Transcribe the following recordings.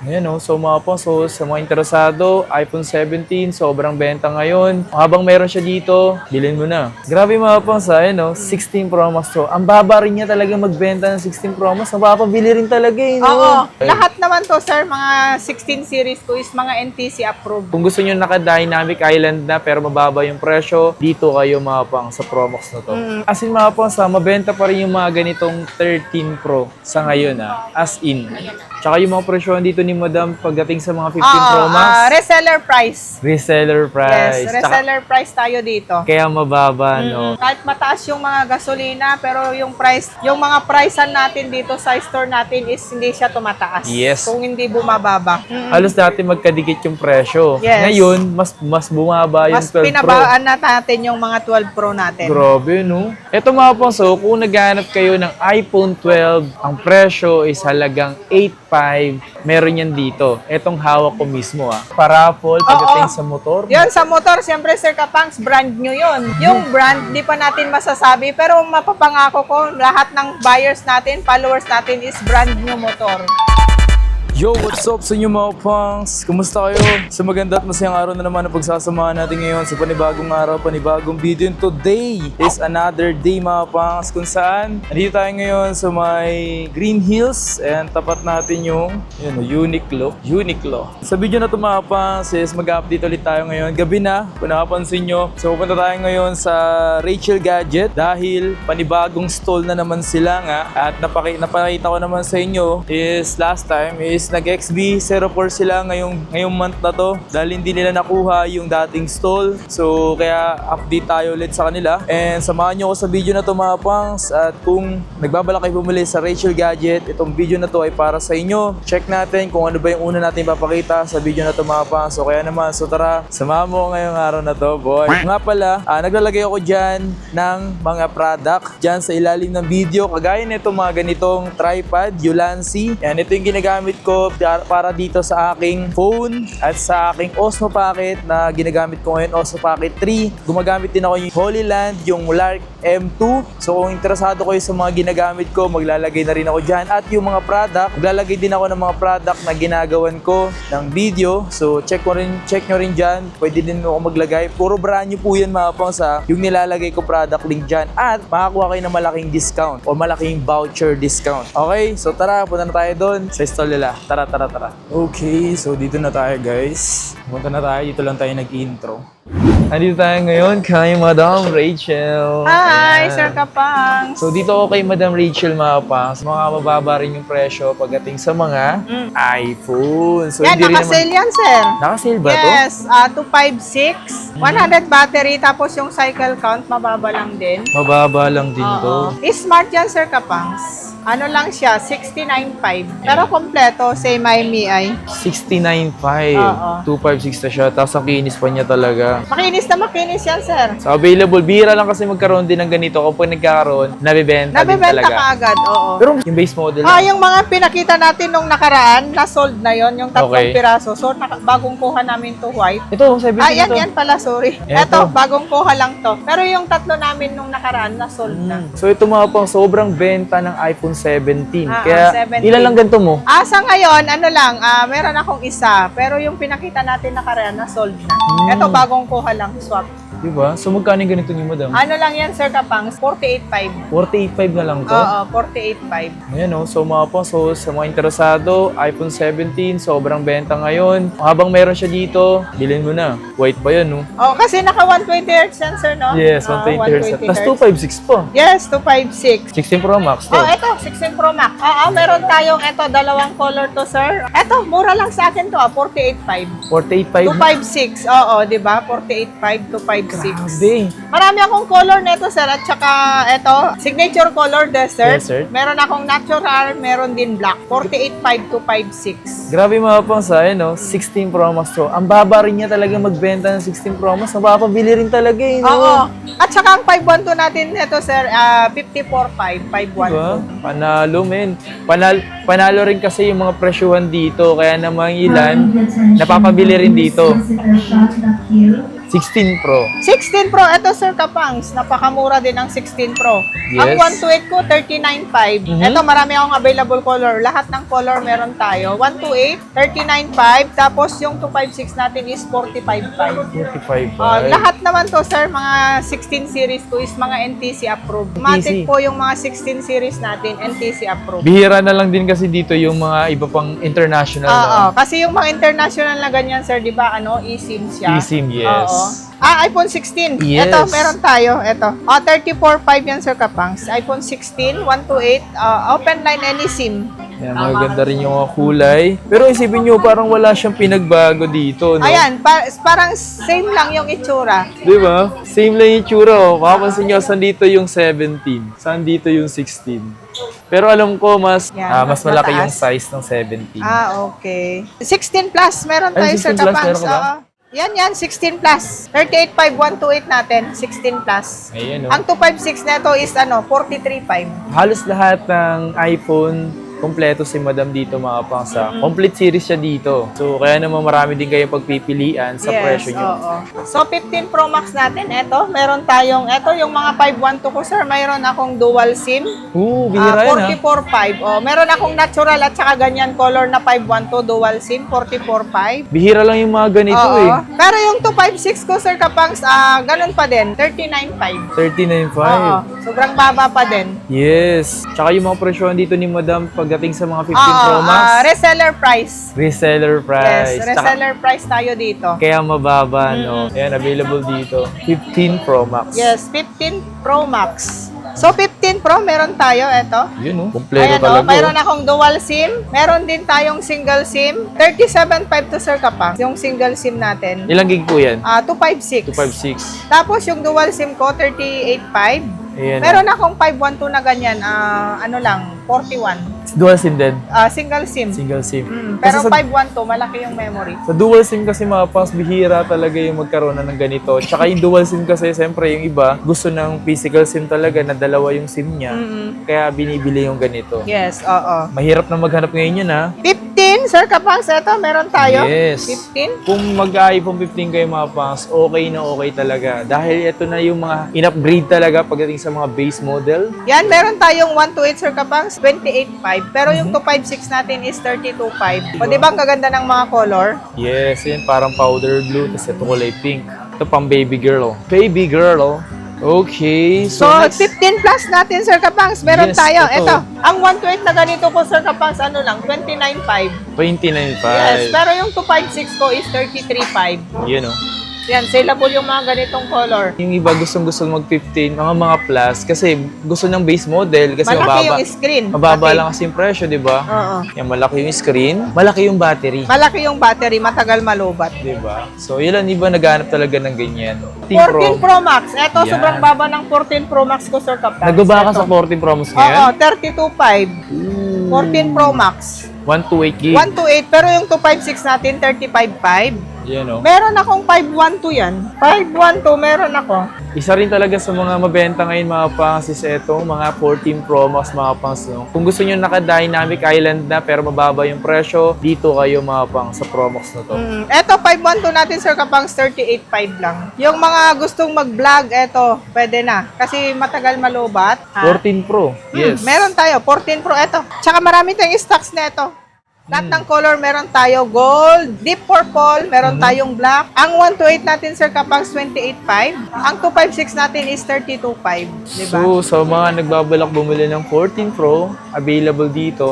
Ayan o, so mga po, so sa mga interesado, iPhone 17, sobrang benta ngayon. Habang meron siya dito, bilhin mo na. Grabe mga po, sa ayan o, 16 Pro Max to. Ang baba rin niya talaga magbenta ng 16 Pro Max. Mapapabili rin talaga eh, no? Oo. Lahat naman to, sir, mga 16 series ko is mga NTC approved. Kung gusto nyo naka-Dynamic Island na pero mababa yung presyo, dito kayo mga pang sa Pro Max na to. As in mga pang sa mabenta pa rin yung mga ganitong 13 Pro sa ngayon as in. Tsaka yung mga presyo dito ni Madam pagdating sa mga 15 Pro Max. Reseller price. Reseller price. Yes, reseller price tayo dito. Kaya mababa, no? Kahit mataas yung mga gasolina, pero yung price, yung mga pricean natin dito sa store natin is hindi siya tumataas. Yes. Kung hindi bumababa. Halos dati magkadikit yung presyo. Yes. Ngayon, mas bumaba yung Mas 12 Pro. pinabaan na natin yung mga 12 Pro natin. Grabe, no? Ito mga pangso, kung naghahanap kayo ng iPhone 12, ang presyo is halagang 8.5. Meron yan dito. Etong hawak ko mismo, Parapol, pagdating sa motor. Yun, sa motor, siyempre, Sir Kapangs, brand nyo yun. Yung brand, di pa natin masasabi, pero mapapangako ko, lahat ng buyers natin, followers natin is brand new motor. Yo, what's up sa inyo mga pangs? Kumusta kayo? Sa maganda at masayang araw na naman na pagsasamahan natin ngayon sa panibagong araw, panibagong video. And today is another day mga pangs kung saan nandito tayo ngayon sa may Green Hills and tapat natin yung Uniqlo. Sa video na ito mga pangs is mag-update ulit tayo ngayon. Gabi na, kung nakapansin nyo. So pupunta tayo ngayon sa Rachel Gadget dahil panibagong stall na naman sila nga. At napakita ko naman sa inyo is last time is nag-XB04 sila ngayong month na to dahil hindi nila nakuha yung dating stall. So kaya update tayo ulit sa kanila. And samahan nyo ako sa video na to mga pangs. At kung nagbabalak kayo bumili sa Rachel Gadget, itong video na to ay para sa inyo. Check natin kung ano ba yung una natin papakita sa video na to mga pangs. So kaya naman, so tara, samahan mo ngayong araw na to, boy. Nga pala, naglalagay ako dyan ng mga product dyan sa ilalim ng video. Kagaya nito mga ganitong tripod, Ulanzi. Yan, ito yung ginagamit ko para dito sa aking phone at sa aking Osmo Pocket na ginagamit ko ngayon, Osmo Pocket 3. Gumagamit din ako yung Holyland, yung Lark M2. So kung interesado kayo sa mga ginagamit ko, maglalagay na rin ako dyan. At yung mga product, maglalagay din ako ng mga product na ginagawan ko ng video. So check nyo rin dyan. Pwede din ako maglagay. Puro brand new po yan mga pangs yung nilalagay ko product link dyan. At makakuha kayo ng malaking discount o malaking voucher discount. Okay, so tara, punta na tayo doon sa stall nila. Tara. Okay, so dito na tayo guys. Punta na tayo. Dito lang tayo nag-intro. Nandito tayo ngayon kay Madam Rachel. Hi, Ayan. Sir Kapangs. So dito ako kay Madam Rachel mga pangs. Mga mababa rin yung presyo pagdating sa mga iPhone. So yan, naka-sale yan, sir. Naka-sale ba to? Yes, 256, 100 battery, tapos yung cycle count, mababa lang din. Mababa lang din to. Smart yan, Sir Kapangs. Ano lang siya, 69.5. Pero kompleto, same MIUI. 69.5. Oo. 256 na siya. Tapos ang kinis pa niya talaga. Makinis na makinis yan, sir. So available. Bihira lang kasi magkaroon din ng ganito. Kapag nagkakaroon, nabibenta din Nabibenta talaga. ka agad, oo. Pero yung base model Yung mga pinakita natin nung nakaraan, na-sold na yon yung tatlong Okay. piraso. So, bagong kuha namin to white. Ito, 17 Yan pala, sorry. Eto. Eto, bagong kuha lang to. Pero yung tatlo namin nung nakaraan, na-sold na. So ito mga pang sobrang benta ng iPhone 17. Ah, Kaya 17. ilan lang ganito mo? Sa ngayon, meron akong isa. Pero yung pinakita natin nakaraan, na-sold na. Eto, bagong kuha lang, swap. Diba? So magkano yung ganito niyo, madam? Ano lang yan, Sir Kapangs? 48.5. 48.5 na lang to. Oo, 48.5. Ayan o. So mga po, so sa mga interesado, iPhone 17, sobrang benta ngayon. Habang meron siya dito, bilhin mo na. White pa yan, no? Kasi naka 120Hz yan, sir, no? Yes, 120 Hz. Tapos 256 pa. Yes, 256. 16 Pro Max to. Eto, 16 Pro Max. Meron tayong dalawang color to, sir. Eto, mura lang sa akin to, 48.5. 48.5. 256. Oo, di ba? 48.5, 256. Grabe. Marami akong color nito, sir. At saka, eto, signature color desert. Desert. Meron akong natural, meron din black. 48.5 to 56. Grabe mga pang sa 16 Pro Max to. Ang baba rin niya talaga magbenta ng 16 Pro Max. Mapapabili rin talaga no? Oo. At saka ang 512 natin ito, sir, 54.5, 512. Diba? Panalo, men. Panalo rin kasi yung mga presyuhan dito. Kaya namang ilan, napapabili rin dito. 16 Pro. 16 Pro, ito Sir Kapangs, napakamura din ang 16 Pro. Ang Yes. 128 ko, 39.5. Ito, marami akong available color. Lahat ng color meron tayo. 128, 39.5. Tapos yung 256 natin is 45.5. 45 Lahat naman to sir, mga 16 series ko is mga NTC approved. Matic po yung mga 16 series natin, NTC approved. Bihira na lang din kasi dito yung mga iba pang international. Oo, kasi yung mga international na ganyan sir, di ba, eSIM siya. eSIM, yes. Oo. iPhone 16. Yes. Ito, meron tayo. Ito. 34.5 yan, Sir Kapangs. iPhone 16, 128, open line any SIM. Yan, maganda rin yung mga kulay. Pero isipin nyo, parang wala siyang pinagbago dito, no? Ayan, parang same lang yung itsura. Di ba? Same lang yung itsura, oh. Makapansin nyo, saan dito yung 17? Saan dito yung 16? Pero alam ko, mas Yan, mas mas malaki mataas. yung size ng 17. Okay. 16 plus, meron tayo, Ay, Sir 16 plus, Kapangs. meron ka ba? Oo. Yan, 16 plus. 38.5, 128 natin, 16 plus. Ayan, Ang 256 na ito is 43.5. Halos lahat ng iPhone, kompleto si Madam dito mga pangsa. Complete series siya dito. So, kaya naman marami din kayong pagpipilian sa presyo nyo. Oo. So, 15 Pro Max natin, meron tayong, yung mga 512 ko, sir, mayroon akong dual SIM. Bihira yan, ha? 44.5. Meron akong natural at saka ganyan color na 512 dual SIM, 44.5. Bihira lang yung mga ganito, eh. Pero yung 256 ko, Sir Kapangs, ganun pa din, 39.5. 39.5. Oo. Sobrang baba pa din. Yes. Tsaka yung mga presyohan dito ni Madam pagdating sa mga 15 Oo, Pro Max. reseller price. Reseller price. Yes, reseller price tayo dito. Kaya mababa, no? Ayan, available dito. 15 Pro Max. Yes, 15 Pro Max. So, 15 Pro, meron tayo, Yun, no? Kompleto Ayan, talaga. mayroon akong dual SIM. Meron din tayong single SIM. 37.5 to Sir Kapang. Yung single SIM natin. Ilang gig po yan? 256. 256. Tapos yung dual SIM ko, 38.5. Ayan. Meron akong 512 na ganyan. 41. Dual SIM din. Single SIM. Single SIM. Pero Kasi sa, 512, malaki yung memory. sa dual SIM kasi mga pangs, bihira talaga yung magkaroon na ng ganito. Tsaka yung dual SIM kasi, siyempre yung iba, gusto ng physical SIM talaga na dalawa yung SIM niya. Kaya binibili yung ganito. Yes, oo. Mahirap na maghanap ngayon yun, ha? 15, Sir Kapangs, meron tayo. Yes. 15. Kung mag-iPhone 15 kayo mga pangs, okay na okay talaga. Dahil ito na yung mga in-upgrade talaga pagdating sa mga base model. Yan, meron tayong 128 Sir Kapangs, 28.5. Pero yung 256 natin is 32.5. O, di ba ang kaganda ng mga color? Yes, yan parang powder blue, tapos ito kulay pink. Ito pang baby girl. Baby girl. Okay, So, next. 15 plus natin, Sir Kapangs. Meron Yes, tayo. ito. Ito. Ang 128 na ganito ko, Sir Kapangs, 29.5. 29.5. Yes, pero yung 256 ko is 33.5. Yun, oh. Yan, saleable yung mga ganitong color. Yung iba gustong-gusto mag-15, mga plus, kasi gusto ng base model, kasi Malaki mababa. yung screen. Mababa Malaki. lang kasi yung presyo, di ba? Oo. Yan, malaki yung screen, malaki yung battery. Malaki yung battery, matagal malubat. Di ba? So, yun lang, iba naghanap talaga ng ganyan. 14 Pro Max. Ito, Yan. sobrang baba ng 14 Pro Max ko, Sir Kapangs. Nagbaba ka Ito. sa 14 promos Oo, ngayon? 32.5. 14 Pro Max. 128 gig. 128, pero yung 256 natin, 35.5. Yan, oh. Meron akong 512 yan. 512, meron ako. Isa rin talaga sa mga mabenta ngayon mga pangs is eto, mga 14 Pro Max mga pangs. No? Kung gusto nyo naka-Dynamic Island na pero mababa yung presyo, dito kayo mga pangs sa Pro Max na to. Eto, 512 natin, Sir Kapangs, 38.5 lang. Yung mga gustong mag-vlog, eto, pwede na. Kasi matagal malubat. 14 Pro, yes. Meron tayo, 14 Pro, eto. Tsaka marami tayong stocks na eto. Lahat ng color, meron tayo gold, deep purple, meron tayong black. Ang 128 natin, Sir Kapangs, 28.5. Ang 256 natin is 32.5. Diba? So, sa mga nagbabalak bumili ng 14 Pro, available dito,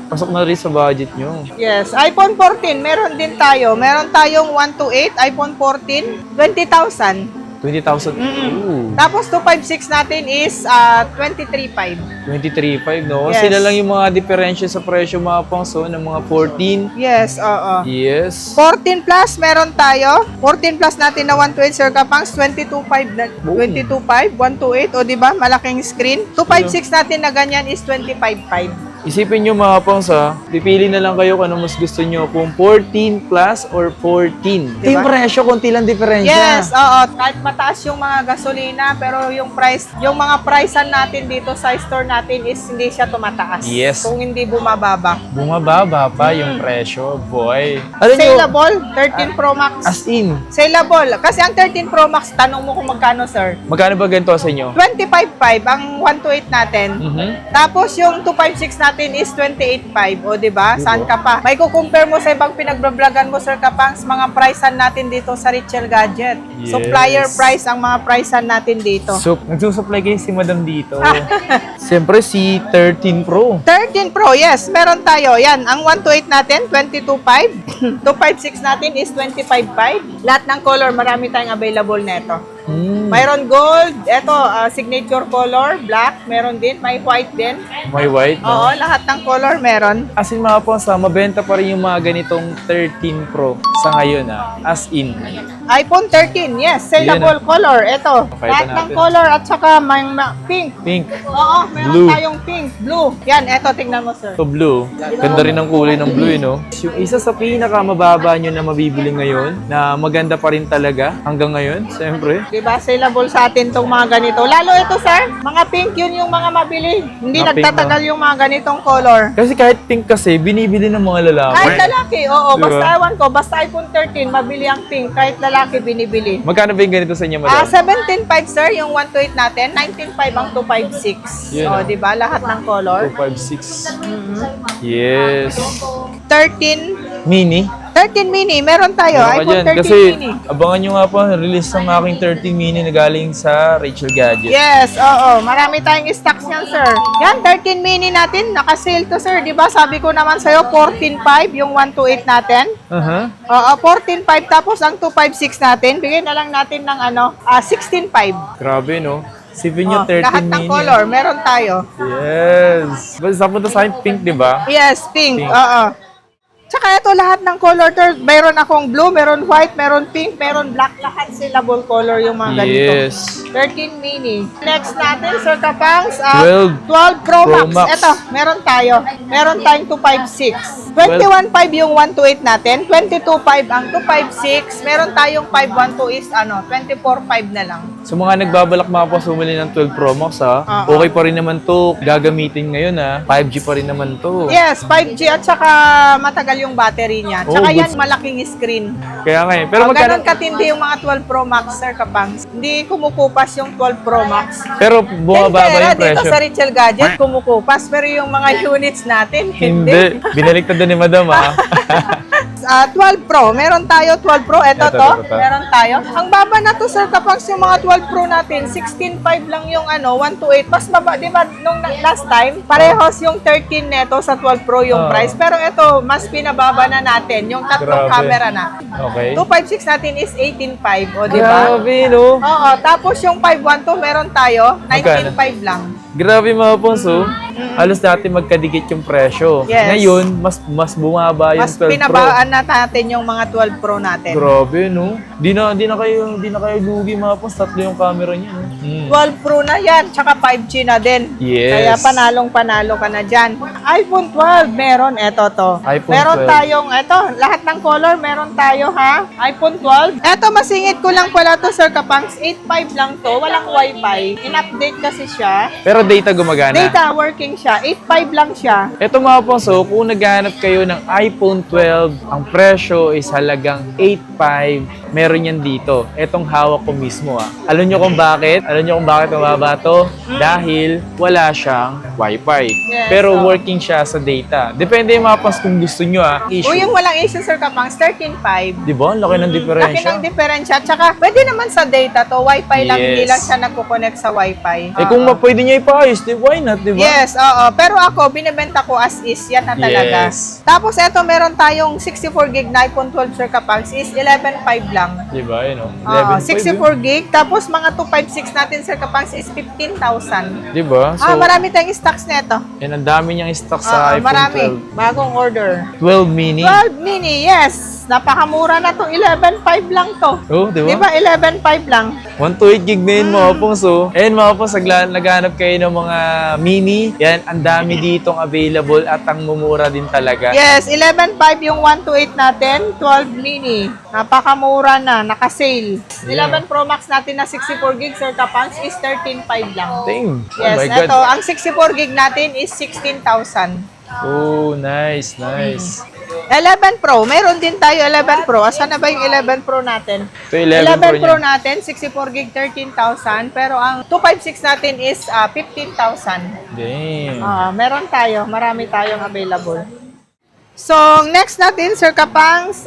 pasok na rin sa budget nyo. Yes, iPhone 14, meron din tayo. Meron tayong 128, iPhone 14, 20,000. 20,000. Ooh. Tapos 256 natin is 23.5. 23.5, no? Yes. Sila lang yung mga differential sa presyo mga pangso ng mga 14. Yes, oo. Yes. 14 plus meron tayo. 14 plus natin na 128 Sir Kapangs, 22.5 na 22.5, 128 o di ba? Malaking screen. 256 natin na ganyan is 25.5. Isipin nyo mga pangs ha, pipili na lang kayo kung ano mas gusto nyo, kung 14 plus or 14. Diba? Yung presyo, konti lang diferensya. Yes, oo. Kahit mataas yung mga gasolina, pero yung price, yung mga pricean natin dito sa store natin is hindi siya tumataas. Yes. Kung hindi bumababa. Bumababa pa yung presyo, boy. Alam nyo, Saleable, 13 Pro Max. as in, Saleable. Kasi ang 13 Pro Max, tanong mo kung magkano, sir. magkano ba ganito sa inyo? 25.5 ang 128 natin. Tapos yung 256 natin is 28.5. O, di ba? Saan ka pa? May kukumpare mo sa ibang pinagbabragan mo, Sir Kapangs, mga pricean natin dito sa Richel Gadget. Yes. Supplier price ang mga pricean natin dito. So, nagsusupply kayo si madam dito. Siyempre si 13 Pro. 13 Pro, yes. Meron tayo. Yan, ang 128 natin, 22.5. 256 natin is 25.5. Lahat ng color, marami tayong available neto. Mayroon gold, eto, signature color, black, meron din, may white din. May white, no? Oo, lahat ng color meron. As in mga pangs ha, mabenta pa rin yung mga ganitong 13 Pro sa ngayon ha. As in. iPhone 13, yes, saleable color. Ito, Pakita lahat ng natin. color at saka may pink. Pink. Oo, meron Blue. tayong pink, blue. Yan, eto, tingnan mo, sir. To blue. Ganda rin ng kulay ng blue, no? Yung isa sa pinakamababa nyo na mabibili ngayon, na maganda pa rin talaga hanggang ngayon, siyempre. Diba, saleable sa atin tong mga ganito. Lalo ito, sir, mga pink yun yung mga mabili. Hindi Mga pink, nagtatagal yung mga ganitong color. Kasi kahit pink kasi, binibili ng mga lalaki. Kahit lalaki, oo, Diba? basta ewan ko, basta iPhone 13, mabili ang pink. Kahit lalaki, binibili. Magkano ba yung ganito sa inyo, madam? 17.5, sir, yung 128 natin. 19.5 ang 256. Yun, O, ah. diba, lahat ng color. 256. Yes. 13 Mini. 13 mini, meron tayo. Meron ka iPhone dyan. 13 Kasi mini. abangan nyo nga po, release ng aking 13 mini na galing sa Rachel Gadget. Yes, oo. Marami tayong stocks niyan, sir. Yan, 13 mini natin. Naka-sale to, sir. Di ba? Sabi ko naman sa'yo, 14.5 yung 128 natin. Oo, 14.5. Tapos ang 256 natin, bigyan na lang natin ng 16.5. Grabe, no? Sipin nyo, Oh, 13 lahat ng mini. color, meron tayo. Yes. Basta punta sa akin, pink, di ba? Yes, pink. Pink. Oo. Tsaka ito lahat ng color, sir. Meron akong blue, meron white, meron pink, meron black. Lahat saleable color yung mga ganito. Yes. 13 mini. Next natin, Sir Kapangs, 12 Pro Pro Max. Max. Ito, meron tayo. Meron tayong 256. 21.5 yung 128 natin. 22.5 ang 256. Meron tayong 512 is 24.5 na lang. Sa mga nagbabalak mga po sumili ng 12 Pro Max ha, Oo. okay pa rin naman to gagamitin ngayon ha. 5G pa rin naman to. Yes, 5G at saka matagal yung battery niya. Tsaka Oh, yan, good. malaking screen. Kaya nga eh. Pero magkano? Ganon katindi yung mga 12 Pro Max, Sir Kapangs. Hindi kumukupas yung 12 Pro Max. Pero bumababa Pera yung presyo. dito sa Richel Gadget, kumukupas. Pero yung mga units natin, Hindi. Binaliktad na ni madam ha. 12 Pro. Meron tayo 12 Pro. Ito Ito, to. ito. Meron tayo. Ang baba na to, Sir Kapangs, yung mga 12 Pro natin. 16.5 lang yung 128. Mas baba, di ba, nung last time, parehos yung 13 neto sa 12 Pro yung Oh. price. Pero ito, mas pinababa na natin. Yung tatlong Grabe. camera na. Okay. 256 natin is 18.5. O, di ba? Grabe no. Oo. Tapos yung 512, meron tayo. 19.5 lang. Grabe mga ponso. Halos dati magkadikit yung presyo. Yes. Ngayon, mas bumaba yung Mas 12 Pro. pinabaan na natin yung mga 12 Pro natin. Grabe no. Di na kayo lugi mga pons. Tatlo yung camera niya no. 12 Pro na yan, tsaka 5G na din. Yes. Kaya panalo ka na dyan. iPhone 12, meron. Eto to. iPhone meron 12. tayong, eto, lahat ng color meron tayo ha. iPhone 12. Eto, masingit ko lang pala to, Sir Kapangs. 8.5 lang to, walang wifi. In-update kasi siya. Pero data gumagana. Data working siya. 8.5 lang siya. Ito mga ponso, kung naghahanap kayo ng iPhone 12, ang presyo is halagang 8.5. Meron yan dito. Etong hawak ko mismo ah. Alam nyo kung bakit? Alam nyo kung bakit mababa to? Dahil wala siyang wifi. Yes, Pero oh. working siya sa data. Depende yung mga pons kung gusto nyo ah. Issue. O yung walang issue, Sir Kapangs, 13.5. Di ba? Ang laki ng Laki diferensya. ng diferensya. Tsaka, pwede naman sa data to. Wi-Fi lang, Yes. hindi lang siya nagko-connect sa Wi-Fi. Eh kung pwede nyo ipaayos, di why not? Di ba? Yes, oo. Pero ako, binibenta ko as is. Yan na talaga. Yes. Tapos, eto, meron tayong 64 gig na iPhone 12, Sir Kapangs, is 11.5 lang. Di ba? Yun o. Oo, 11.5 64 gig. Tapos, mga 256 natin, Sir Kapangs, is 15,000. Di ba? So, Marami tayong stocks neto. yan ang dami niyang stock sa iPhone Marami. 12. Bagong order. 12 mini. 12 mini, yes. napakamura na to. 11.5 lang to. Oh, di Di ba? ba 11.5 lang? 128 gig na yun mga pongs. So, ayun mga pongs, naghanap kayo ng mga mini. Yan, ang dami ditong available at ang mumura din talaga. Yes, 11.5 yung 128 natin, 12 mini. Napakamura na, naka-sale. 11 Pro Max natin na 64 gig, Sir Kapangs, is 13.5 lang. Dang. Yes, Oh my God. ito, ang 64 gig natin is 16,000. Oh, nice, nice. 11 Pro, meron din tayo 11 Pro. Asan na ba yung 11 Pro natin? Ito 11 Pro Pro niya. natin, 64 gig, 13,000. Pero ang 256 natin is 15,000. Dang. Meron tayo, marami tayong available. So, next natin, Sir Kapangs,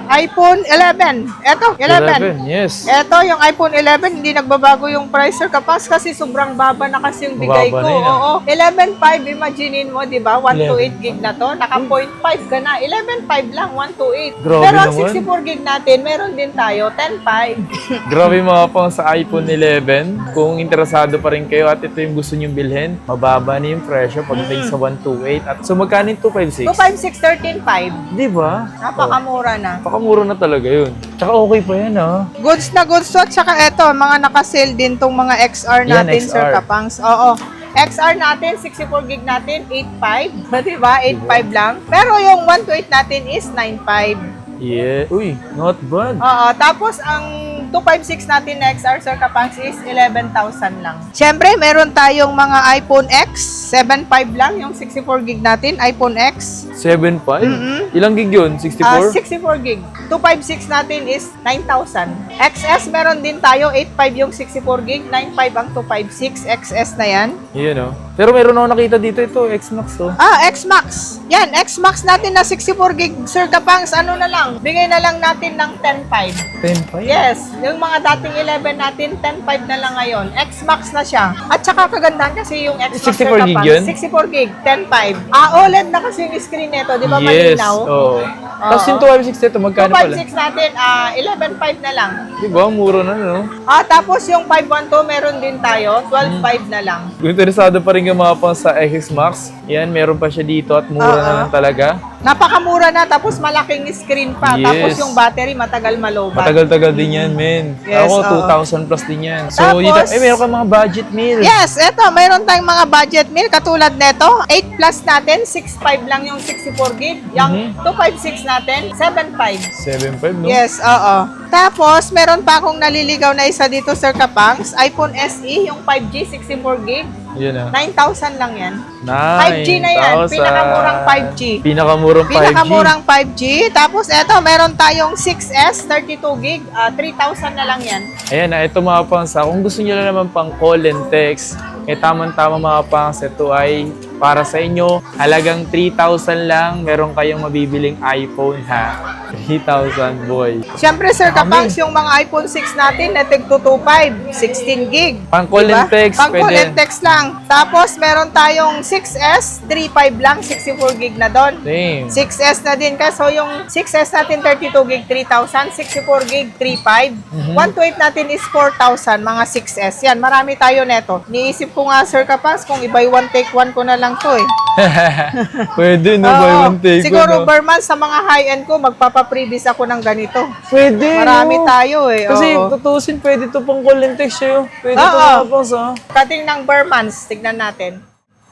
iPhone 11. Ito, 11. Yes. Ito, yung iPhone 11, hindi nagbabago yung price, Sir Kapangs, kasi sobrang baba na kasi yung bigay ko. Baba na yun, Oo. 11.5, imaginein mo, di ba? 128 gig na to. Naka 0.5 ka na. 11.5 lang, 128. Grabe Pero ang naman. 64 gig natin, meron din tayo, 10.5. Grabe mga pang sa iPhone 11. Kung interesado pa rin kayo at ito yung gusto nyong bilhin, mababa na yung presyo pagdating sa 128. At so magkano yung 256? 256, 13.5. Di ba? Napakamura na. Pakamura na talaga yun. Tsaka okay pa yan ha. Goods na goods to. At saka eto, mga nakasale din tong mga XR Yan, natin, XR. Sir Kapangs. Oo. XR natin, 64 gig natin, 8.5. Diba? 8.5 lang. Pero yung 128 natin is 9.5. Yeah. Uy, not bad. Oo. Tapos, ang 256 natin na XR, Sir Kapangs, is 11,000 lang. Siyempre, meron tayong mga iPhone X. 7.5 lang yung 64 gig natin, iPhone X. 7.5? Ilang gig yun? 64? 64 gig. 256 natin is 9,000. XS meron din tayo, 8.5 yung 64 gig, 9.5 ang 256. XS na yan. Yan oh. Pero meron ako nakita dito ito, X-Max oh. X-Max. Yan, X-Max natin na 64 gig. Sir Kapangs, ano na lang, bigay na lang natin ng 10.5. 10.5? Yes, yung mga dating 11 natin, 10.5 na lang ngayon. X-Max na siya. At saka kagandahan kasi yung X-Max, 64 Sir gig Kapangs. yun? 64 gig, 10.5. OLED na kasi yung screen nito, di ba Yes. malinaw? Oo. Tapos yung 256 ito, magkano pala? 256 natin, 11.5 na lang. Di ba? Mura na no? Tapos yung 512 meron din tayo, 12.5 na lang. Kung interesado pa rin yung mga pang sa XS-Max, yan, meron pa siya dito at mura na lang talaga. Napakamura na, tapos malaking screen pa. Yes. Tapos yung battery matagal malobat. Matagal-tagal din yan, men. Yes, Ako, oo. 2,000 plus din yan. So, Tapos- dito, meron ka mga budget meal. Yes, eto, mayroon tayong mga budget meal katulad neto. 8 plus natin, 6.5 lang yung 64 gig. Yung 256 natin, 7.5. 7.5, no? Yes, oo. Tapos, meron pa akong naliligaw na isa dito, Sir Kapangs. iPhone SE, yung 5G, 64 gig. Yan ah. 9,000 lang yan. 9,000. 5G na yan. Pinakamurang 5G. Pinakamurang 5G. Pinakamurang 5G. Tapos, eto, meron tayong 6S, 32 gig. 3,000 na lang yan. Ayan na, ito mga pangs. Kung gusto nyo na naman pang call and text, tama-tama mga pangs, ito ay para sa inyo. Halagang 3,000 lang, meron kayong mabibiling iPhone ha. 3,000 boy. Siyempre, Sir Kapangs, yung mga iPhone 6 natin na tig 225, 16 gig. Pang call and text, Pang call pwede. and text lang. Tapos, meron tayong 6S, 3.5 lang, 64 gig na doon. Damn. 6S na din ka. So, yung 6S natin, 32 gig, 3,000. 64 gig, 3.5. 128 natin is 4,000, mga 6S. Yan, marami tayo neto. Niisip ko nga, Sir Kapangs, kung i-buy one, take one ko na lang to eh. Pwede no, buy Oo. one take Siguro, one, no? Berman, sa mga high-end ko, magpapaprevis ako ng ganito. Pwede, Marami no? tayo eh. Kasi oo. tutusin, pwede to pang call and text sa'yo. Pwede to Oo. mga pangs, ha? Cutting ng Bermans, tignan natin.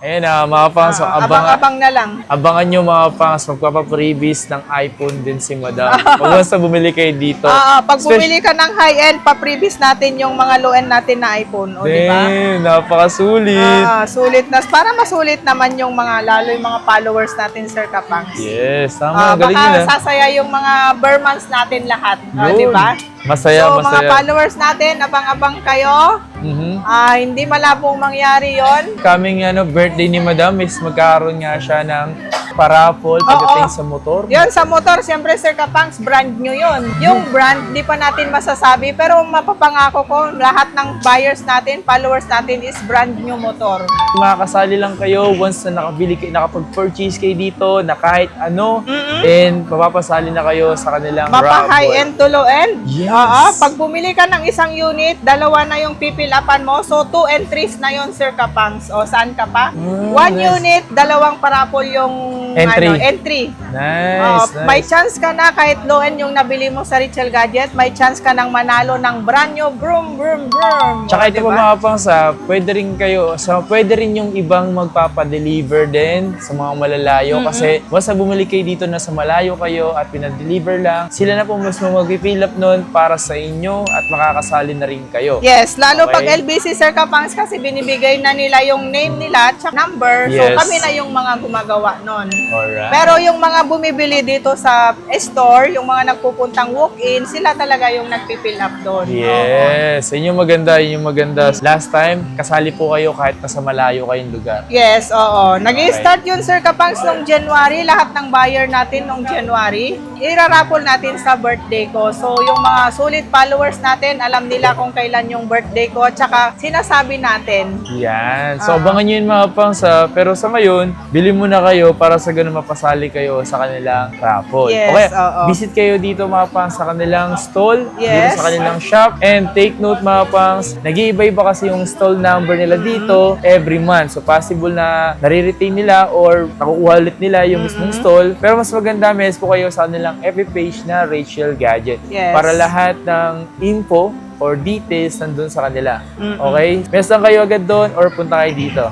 Ayan na, mga pangs. So, Abang-abang na lang. abangan nyo mga pangs, magpapaprevis ng iPhone din si Madam. Huwag basta bumili kayo dito. Pag bumili ka ng high-end, pa-previs natin yung mga low-end natin na iPhone. O, di ba? Damn, napakasulit. Sulit na. Para masulit naman yung mga, lalo yung mga followers natin, Sir Kapangs. Yes, tama. Galing Baka yun, sasaya yung mga Bermans natin lahat. Yun. Di ba? Masaya, So, mga masaya. followers natin, abang-abang kayo. Mhm. Hindi malabong mangyari yon. Kaming birthday ni Madam is magkaroon nga siya ng paraffle pagdating Oo. sa motor. Yun, sa motor, siyempre, Sir Kapangs, brand nyo yun. Yung brand, di pa natin masasabi, pero mapapangako ko, lahat ng buyers natin, followers natin is brand new motor. Makakasali lang kayo once na nakabili kayo, nakapag-purchase kayo dito na kahit ano, and mapapasali na kayo sa kanilang Mapa raffle. high-end to low-end. Yes. Oo, pag bumili ka ng isang unit, dalawa na yung pipili pipill upan mo. So, 2 entries na yon Sir Kapangs. O, saan ka pa? Mm, 1 nice. unit, 2 parapol yung Entry. entry. Nice, nice. May chance ka na kahit low end yung nabili mo sa Rachel Gadget, may chance ka nang manalo ng brand new broom, broom, broom. Tsaka O, ito diba? pa mga pangs, pwede rin kayo, pwede rin yung ibang magpapadeliver din sa mga malalayo kasi basta bumili kayo dito na sa malayo kayo at pinadeliver lang, sila na po mismo mag-fill up nun para sa inyo at makakasali na rin kayo. Yes, lalo Okay. pag LBC Sir Kapangs kasi binibigay na nila yung name nila at number. So Yes. kami na yung mga gumagawa nun. Alright. Pero yung mga bumibili dito sa store, yung mga nagpupuntang walk-in, sila talaga yung nagpipill up doon. Yes, yun yung maganda, yun yung maganda. Last time, kasali po kayo kahit nasa malayo kayong lugar. Yes, oo. Nag-i-start yun, Sir Kapangs, nung January. Lahat ng buyer natin nung January. Irarapol natin sa birthday ko. So, yung mga solid followers natin, alam nila kung kailan yung birthday ko. Tsaka, sinasabi natin. Yan. So, abangan nyo yun mga pangs. Pero sa ngayon, bili muna kayo para sa ganun mapasali kayo sa kanilang raffle. Yes, Okay, oo. visit kayo dito mga pangs sa kanilang stall, Yes. dito sa kanilang shop. And take note mga pangs, nag-iiba-iba kasi yung stall number nila dito every month. So, possible na nare-retain nila or nakukuha ulit nila yung mismong stall. Pero mas maganda, message po kayo sa kanilang FB page na Rachel Gadget. Yes. Para lahat ng info or details nandun sa kanila. Okay? Message lang kayo agad doon or punta kayo dito.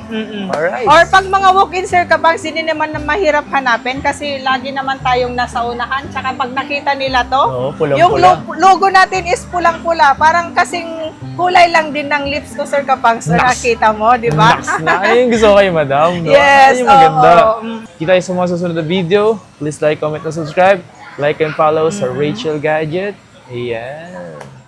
Alright. Or pag mga walk-in, Sir Kapangs, hindi naman na mahirap hanapin kasi lagi naman tayong nasa unahan. Tsaka pag nakita nila to, Oo, pulang-pula. yung logo natin is pulang-pula. Parang kasing kulay lang din ng lips ko, Sir Kapangs, na nakita mo, di ba? Naks na. Ayun gusto ko kayo, madam. No? Yes, Ayun yung maganda. oo. Kita tayo sa mga susunod na video. Please like, comment, and subscribe. Like and follow sa Rachel Gadget. Ayan.